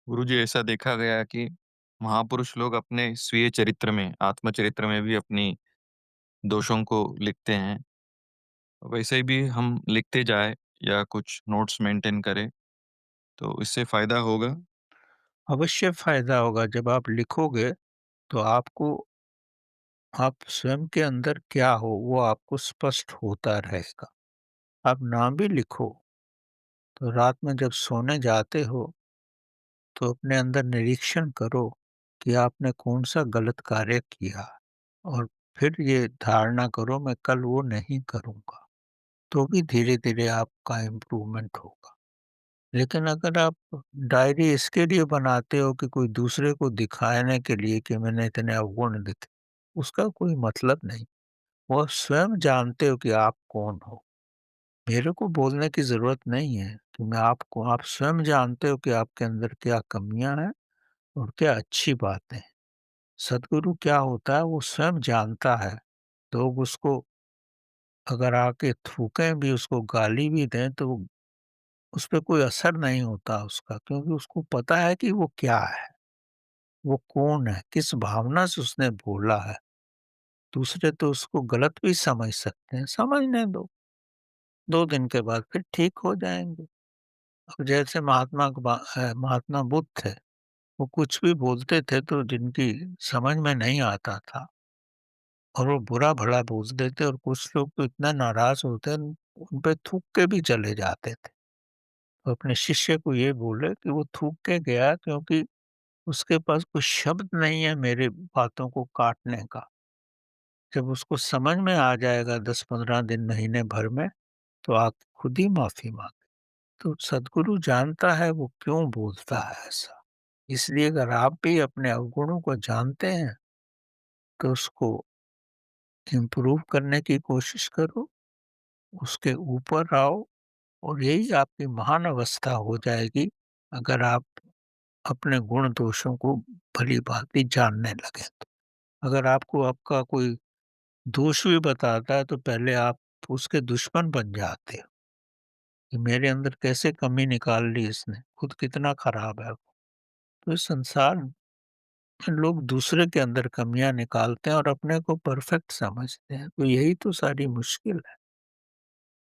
गुरुजी ऐसा देखा गया है कि महापुरुष लोग अपने स्वीय चरित्र में, आत्मचरित्र में भी अपनी दोषों को लिखते हैं। वैसे ही भी हम लिखते जाएँ या कुछ नोट्स मेंटेन करें, तो इससे फ़ायदा होगा। अवश्य फ़ायदा होगा जब आप लिखोगे तो आपको आप स्वयं के अंदर क्या हो वो आपको स्पष्ट होता रहेगा। आप ना भी लिखो तो रात में जब सोने जाते हो तो अपने अंदर निरीक्षण करो कि आपने कौन-सा गलत कार्य किया और फिर ये धारणा करो मैं कल वो नहीं करूँगा। तो भी धीरे-धीरे आपका इम्प्रूवमेंट होगा। लेकिन अगर आप डायरी इसके लिए बनाते हो कि कोई दूसरे को दिखाने के लिए कि मैंने इतने अवगुण लिखे, उसका कोई मतलब नहीं। वो स्वयं जानते हो कि आप कौन हो। मेरे को बोलने की ज़रूरत नहीं है कि मैं आपको आप स्वयं जानते हो कि आपके अंदर क्या कमियाँ हैं और क्या अच्छी बातें हैं। सद्गुरु क्या होता है वो स्वयं जानता है। लोग उसको अगर आके थूकें भी, उसको गाली भी दें तो उस पे कोई असर नहीं होता उसका, क्योंकि उसको पता है कि वो क्या है, वो कौन है, किस भावना से उसने बोला है। दूसरे तो उसको गलत भी समझ सकते हैं, समझने दो, 2 दिन के बाद फिर ठीक हो जाएँगे। अब जैसे महात्मा बुद्ध थे, वो कुछ भी बोलते थे तो जिनकी समझ में नहीं आता था और वो बुरा-भला बोल देते और कुछ लोग तो इतना नाराज़ होते उन पे थूक के भी चले जाते थे। तो अपने शिष्य को ये बोले कि वो थूक के गया क्योंकि उसके पास कोई शब्द नहीं है मेरी बातों को काटने का। जब उसको समझ में आ जाएगा 10-15 दिन, महीने भर में, तो आप खुद ही माफ़ी माँगे। तो सद्गुरु जानता है वो क्यों बोलता है ऐसा। इसलिए अगर आप भी अपने अवगुणों को जानते हैं, तो उसको इम्प्रूव करने की कोशिश करो, उसके ऊपर आओ और यही आपकी महान अवस्था हो जाएगी, अगर आप अपने गुण दोषों को भली-भाँति जानने लगें तो। अगर आपको आपका कोई दोष भी बताता है तो पहले आप उसके दुश्मन बन जाते हो, कि मेरे अंदर कैसे कमी निकाल ली इसने, खुद कितना खराब है। तो इस संसार में लोग दूसरे के अंदर कमियाँ निकालते हैं और अपने को परफेक्ट समझते हैं, तो यही तो सारी मुश्किल है।